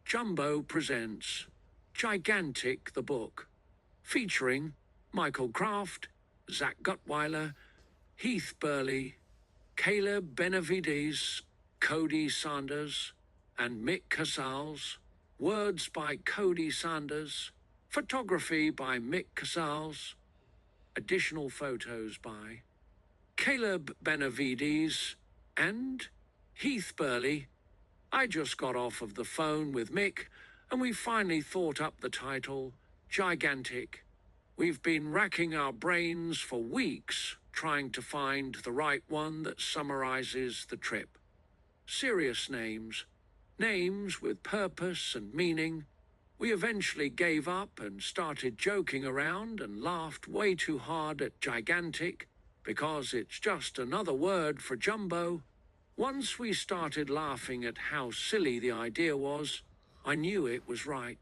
Jumbo presents Gigantic the Book, featuring Michael Kraft, Zach Gutweiler, Heath Burley, Caleb Benavides, Cody Sanders, and Mick Casals. Words by Cody Sanders, photography by Mick Casals, additional photos by Caleb Benavides and Heath Burley. I just got off of the phone with Mick and we finally thought up the title, Gigantic. We've been racking our brains for weeks trying to find the right one that summarizes the trip. Serious names, names with purpose and meaning. We eventually gave up and started joking around and laughed way too hard at gigantic because it's just another word for jumbo. Once we started laughing at how silly the idea was, I knew it was right.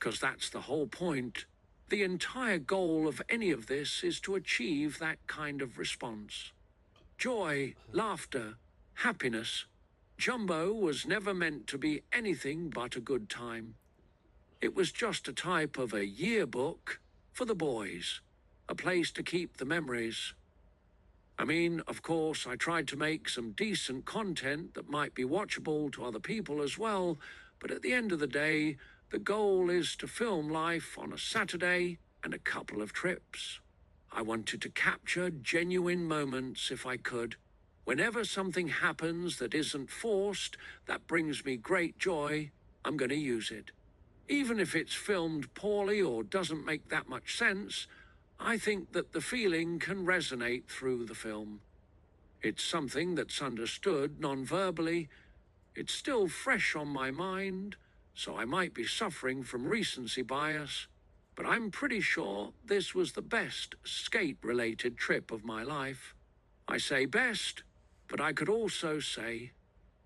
'Cause that's the whole point. The entire goal of any of this is to achieve that kind of response. Joy, laughter, happiness. Jumbo was never meant to be anything but a good time. It was just a type of a yearbook for the boys, a place to keep the memories. I mean, of course, I tried to make some decent content that might be watchable to other people as well, but at the end of the day, the goal is to film life on a Saturday and a couple of trips. I wanted to capture genuine moments if I could. Whenever something happens that isn't forced, that brings me great joy, I'm going to use it. Even if it's filmed poorly or doesn't make that much sense, I think that the feeling can resonate through the film. It's something that's understood non-verbally. It's still fresh on my mind, so I might be suffering from recency bias, but I'm pretty sure this was the best skate-related trip of my life. I say best, but I could also say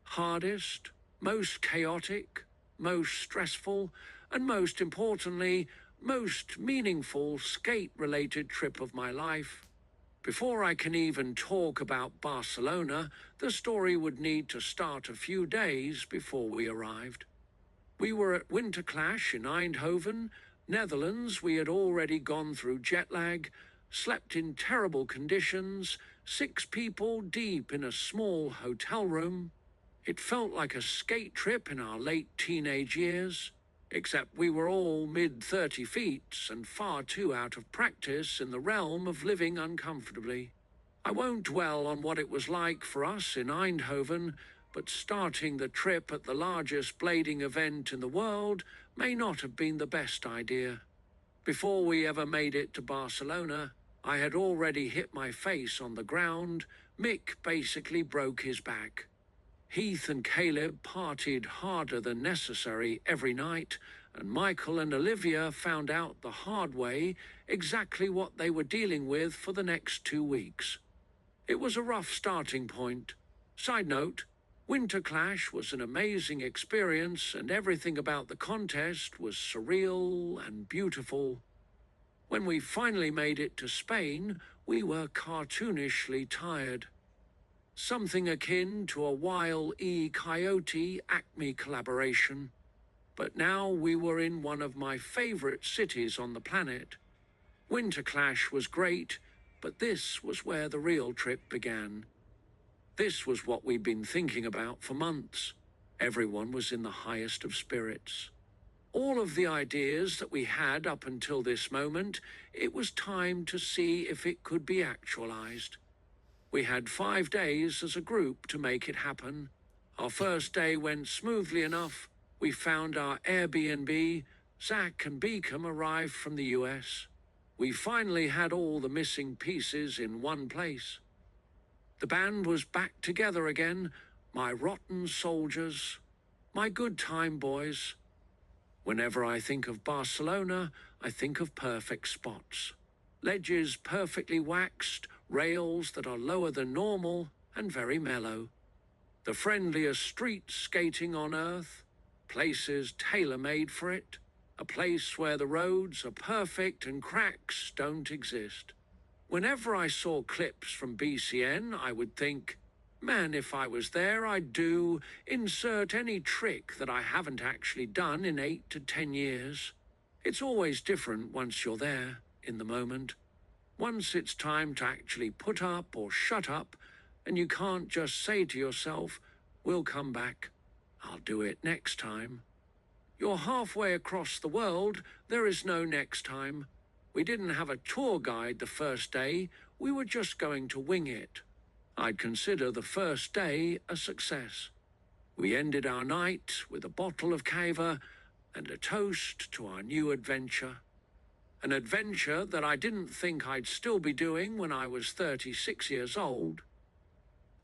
hardest, most chaotic, most stressful, and most importantly, most meaningful skate-related trip of my life. Before I can even talk about Barcelona, the story would need to start a few days before we arrived. We were at Winter Clash in Eindhoven, Netherlands. We had already gone through jet lag, slept in terrible conditions, 6 people deep in a small hotel room. It felt like a skate trip in our late teenage years, except we were all mid-30 feet and far too out of practice in the realm of living uncomfortably. I won't dwell on what it was like for us in Eindhoven, but starting the trip at the largest blading event in the world may not have been the best idea. Before we ever made it to Barcelona, I had already hit my face on the ground. Mick basically broke his back. Heath and Caleb partied harder than necessary every night, and Michael and Olivia found out the hard way exactly what they were dealing with for the next 2 weeks. It was a rough starting point. Side note, Winter Clash was an amazing experience and everything about the contest was surreal and beautiful. When we finally made it to Spain, we were cartoonishly tired. Something akin to a Wile E. Coyote Acme collaboration. But now we were in one of my favorite cities on the planet. Winter Clash was great, but this was where the real trip began. This was what we'd been thinking about for months. Everyone was in the highest of spirits. All of the ideas that we had up until this moment, it was time to see if it could be actualized. We had 5 days as a group to make it happen. Our first day went smoothly enough. We found our Airbnb. Zach and Beacom arrived from the US. We finally had all the missing pieces in one place. The band was back together again, my rotten soldiers, my good time boys. Whenever I think of Barcelona, I think of perfect spots. Ledges perfectly waxed, rails that are lower than normal and very mellow. The friendliest street skating on earth, places tailor-made for it, a place where the roads are perfect and cracks don't exist. Whenever I saw clips from BCN, I would think, Man, if I was there, insert any trick that I haven't actually done in 8 to 10 years. It's always different once you're there, in the moment. Once it's time to actually put up or shut up, and you can't just say to yourself, we'll come back. I'll do it next time. You're halfway across the world, there is no next time. We didn't have a tour guide the first day, we were just going to wing it. I'd consider the first day a success. We ended our night with a bottle of cava and a toast to our new adventure. An adventure that I didn't think I'd still be doing when I was 36 years old.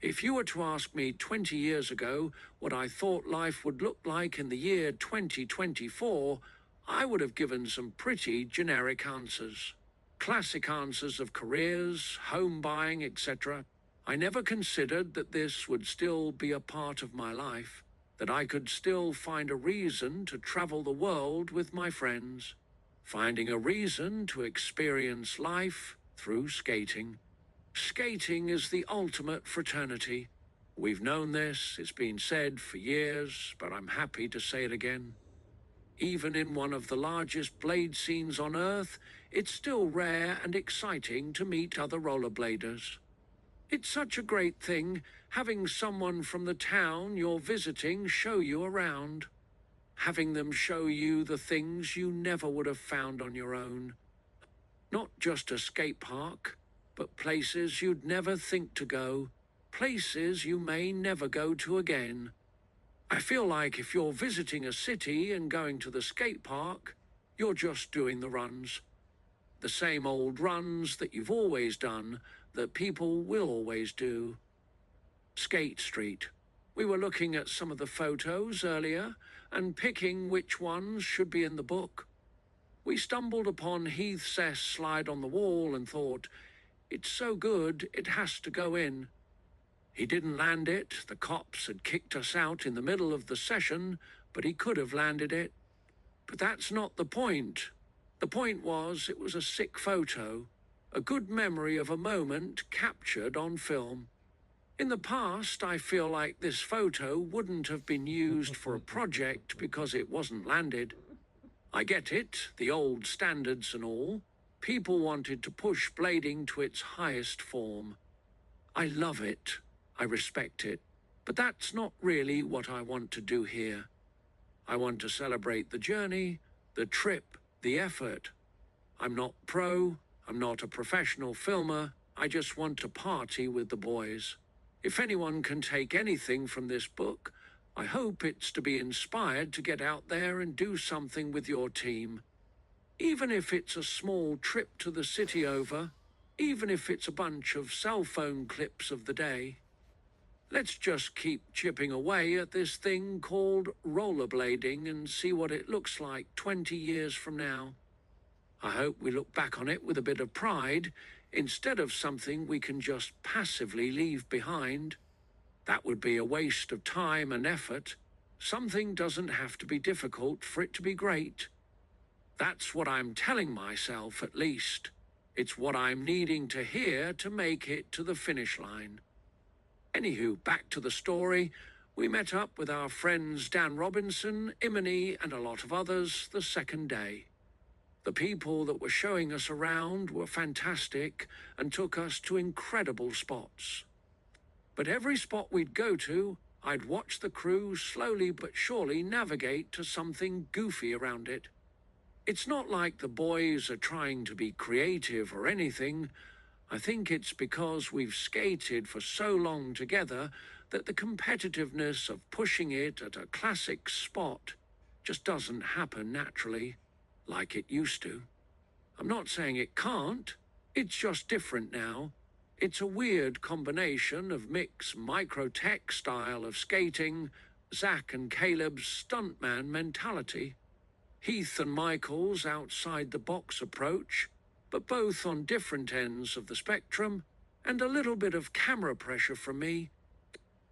If you were to ask me 20 years ago what I thought life would look like in the year 2024, I would have given some pretty generic answers. Classic answers of careers, home buying, etc. I never considered that this would still be a part of my life, that I could still find a reason to travel the world with my friends, finding a reason to experience life through skating. Skating is the ultimate fraternity. We've known this, it's been said for years, but I'm happy to say it again. Even in one of the largest blade scenes on Earth, it's still rare and exciting to meet other rollerbladers. It's such a great thing having someone from the town you're visiting show you around. Having them show you the things you never would have found on your own. Not just a skate park, but places you'd never think to go. Places you may never go to again. I feel like if you're visiting a city and going to the skate park, you're just doing the runs. The same old runs that you've always done, that people will always do. Skate Street. We were looking at some of the photos earlier and picking which ones should be in the book. We stumbled upon Heath's slide on the wall and thought, it's so good it has to go in. He didn't land it, the cops had kicked us out in the middle of the session, but he could have landed it. But that's not the point. The point was it was a sick photo, a good memory of a moment captured on film. In the past, I feel like this photo wouldn't have been used for a project because it wasn't landed. I get it, the old standards and all. People wanted to push blading to its highest form. I love it. I respect it. But that's not really what I want to do here. I want to celebrate the journey, the trip, the effort. I'm not pro, I'm not a professional filmer, I just want to party with the boys. If anyone can take anything from this book, I hope it's to be inspired to get out there and do something with your team. Even if it's a small trip to the city over, even if it's a bunch of cell phone clips of the day. Let's just keep chipping away at this thing called rollerblading and see what it looks like 20 years from now. I hope we look back on it with a bit of pride, instead of something we can just passively leave behind. That would be a waste of time and effort. Something doesn't have to be difficult for it to be great. That's what I'm telling myself, at least. It's what I'm needing to hear to make it to the finish line. Anywho, back to the story. We met up with our friends Dan Robinson, Imani, and a lot of others the second day. The people that were showing us around were fantastic and took us to incredible spots. But every spot we'd go to, I'd watch the crew slowly but surely navigate to something goofy around it. It's not like the boys are trying to be creative or anything. I think it's because we've skated for so long together that the competitiveness of pushing it at a classic spot just doesn't happen naturally, like it used to. I'm not saying it can't, it's just different now. It's a weird combination of Mick's micro-tech style of skating, Zach and Caleb's stuntman mentality, Heath and Michael's outside-the-box approach, but both on different ends of the spectrum, and a little bit of camera pressure from me.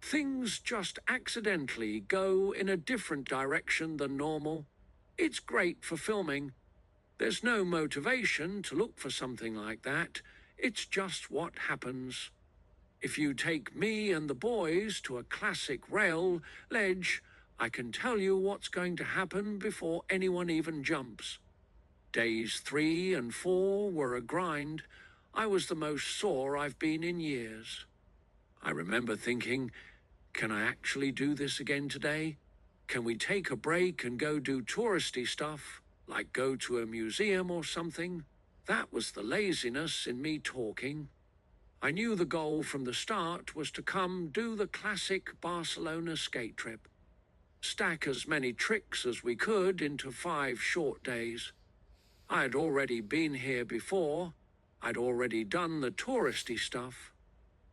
Things just accidentally go in a different direction than normal. It's great for filming. There's no motivation to look for something like that. It's just what happens. If you take me and the boys to a classic rail ledge, I can tell you what's going to happen before anyone even jumps. Days 3 and 4 were a grind. I was the most sore I've been in years. I remember thinking, can I actually do this again today? Can we take a break and go do touristy stuff, like go to a museum or something? That was the laziness in me talking. I knew the goal from the start was to come do the classic Barcelona skate trip. Stack as many tricks as we could into 5 short days. I had already been here before. I'd already done the touristy stuff.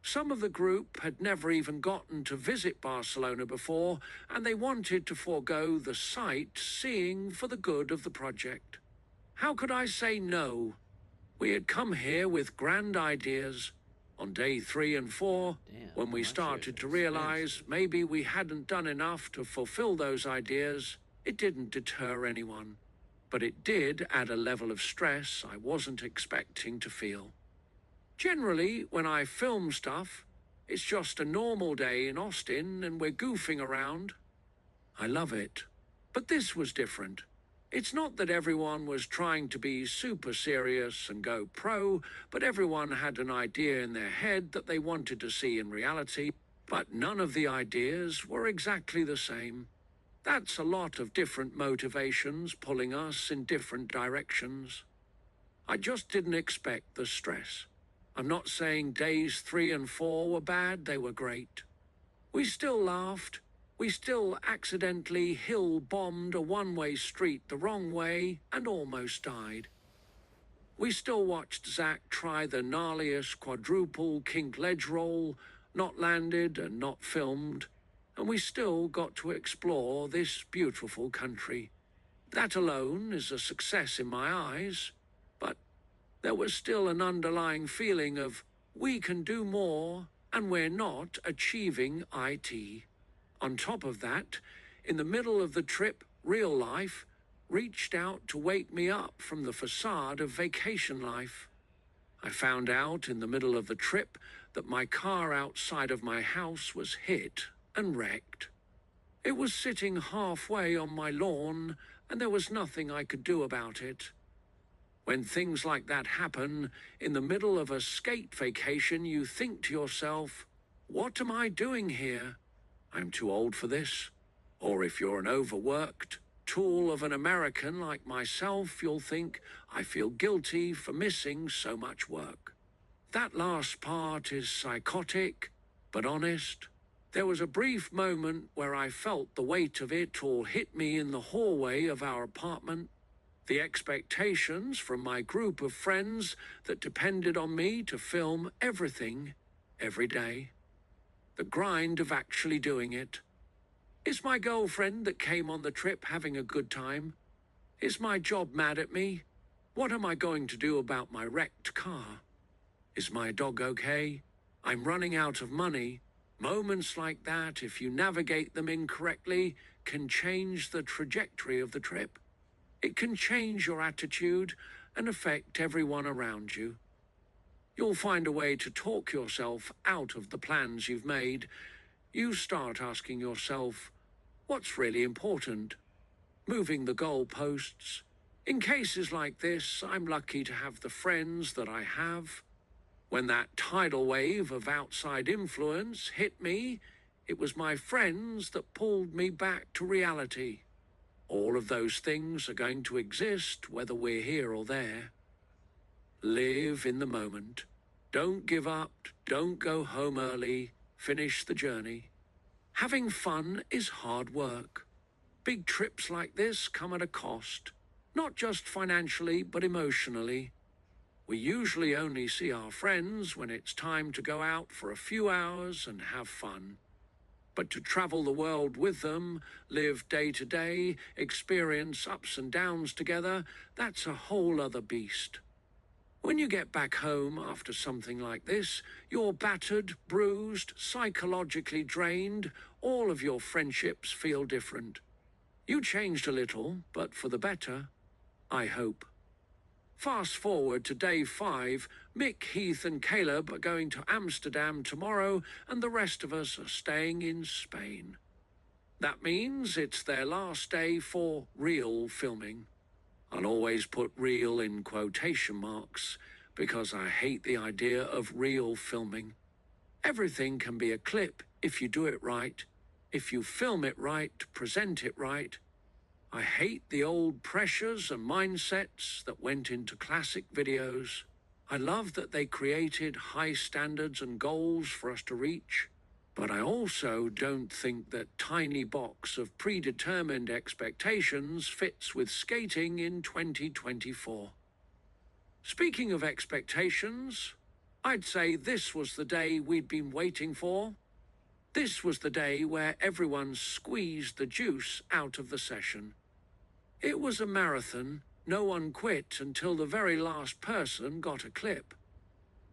Some of the group had never even gotten to visit Barcelona before, and they wanted to forego the sightseeing for the good of the project. How could I say no? We had come here with grand ideas. On day 3 and 4, when we started to realize maybe we hadn't done enough to fulfill those ideas, it didn't deter anyone. But it did add a level of stress I wasn't expecting to feel. Generally, when I film stuff, it's just a normal day in Austin and we're goofing around. I love it. But this was different. It's not that everyone was trying to be super serious and go pro, but everyone had an idea in their head that they wanted to see in reality, but none of the ideas were exactly the same. That's a lot of different motivations pulling us in different directions. I just didn't expect the stress. I'm not saying days 3 and 4 were bad, they were great. We still laughed. We still accidentally hill-bombed a one-way street the wrong way and almost died. We still watched Zach try the gnarliest quadruple kink ledge roll, not landed and not filmed, and we still got to explore this beautiful country. That alone is a success in my eyes, but there was still an underlying feeling of we can do more and we're not achieving IT. On top of that, in the middle of the trip, real life reached out to wake me up from the facade of vacation life. I found out in the middle of the trip that my car outside of my house was hit and wrecked. It was sitting halfway on my lawn, and there was nothing I could do about it. When things like that happen, in the middle of a skate vacation, you think to yourself, what am I doing here? I'm too old for this. Or if you're an overworked tool of an American like myself, you'll think, I feel guilty for missing so much work. That last part is psychotic, but honest. There was a brief moment where I felt the weight of it all hit me in the hallway of our apartment. The expectations from my group of friends that depended on me to film everything, every day. The grind of actually doing it. Is my girlfriend that came on the trip having a good time? Is my job mad at me? What am I going to do about my wrecked car? Is my dog okay? I'm running out of money. Moments like that, if you navigate them incorrectly, can change the trajectory of the trip. It can change your attitude and affect everyone around you. You'll find a way to talk yourself out of the plans you've made. You start asking yourself, what's really important? Moving the goalposts. In cases like this, I'm lucky to have the friends that I have. When that tidal wave of outside influence hit me, it was my friends that pulled me back to reality. All of those things are going to exist whether we're here or there. Live in the moment. Don't give up, don't go home early, finish the journey. Having fun is hard work. Big trips like this come at a cost, not just financially, but emotionally. We usually only see our friends when it's time to go out for a few hours and have fun. But to travel the world with them, live day to day, experience ups and downs together, that's a whole other beast. When you get back home after something like this, you're battered, bruised, psychologically drained. All of your friendships feel different. You changed a little, but for the better, I hope. Fast forward to day 5, Mick, Heath and Caleb are going to Amsterdam tomorrow and the rest of us are staying in Spain. That means it's their last day for real filming. I'll always put real in quotation marks because I hate the idea of real filming. Everything can be a clip if you do it right, if you film it right, present it right. I hate the old pressures and mindsets that went into classic videos. I love that they created high standards and goals for us to reach, but I also don't think that tiny box of predetermined expectations fits with skating in 2024. Speaking of expectations, I'd say this was the day we'd been waiting for. This was the day where everyone squeezed the juice out of the session. It was a marathon. No one quit until the very last person got a clip.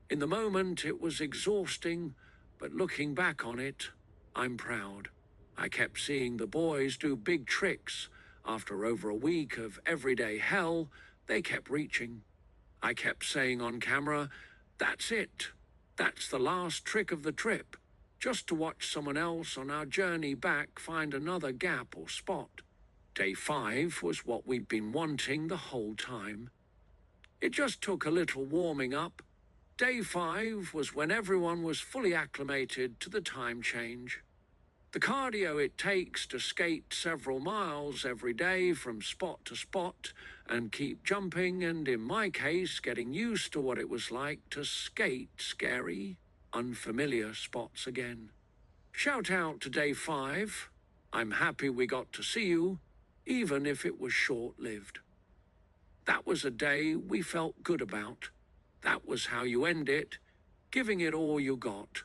In the moment, it was exhausting, but looking back on it, I'm proud. I kept seeing the boys do big tricks. After over a week of everyday hell, they kept reaching. I kept saying on camera, "That's it. That's the last trick of the trip," just to watch someone else on our journey back find another gap or spot. Day 5 was what we'd been wanting the whole time. It just took a little warming up. Day 5 was when everyone was fully acclimated to the time change. The cardio it takes to skate several miles every day from spot to spot and keep jumping and, in my case, getting used to what it was like to skate scary, unfamiliar spots again. Shout out to Day 5. I'm happy we got to see you, even if it was short-lived. That was a day we felt good about. That was how you end it, giving it all you got.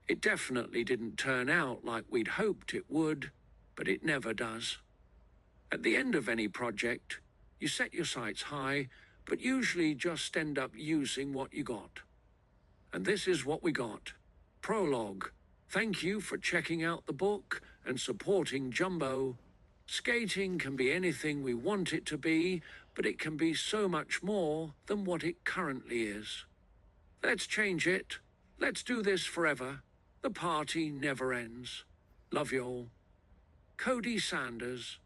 It definitely didn't turn out like we'd hoped it would, but it never does. At the end of any project, you set your sights high, but usually just end up using what you got. And this is what we got. Prologue. Thank you for checking out the book and supporting Jumbo. Skating can be anything we want it to be, but it can be so much more than what it currently is. Let's change it. Let's do this forever. The party never ends. Love you all. Cody Sanders.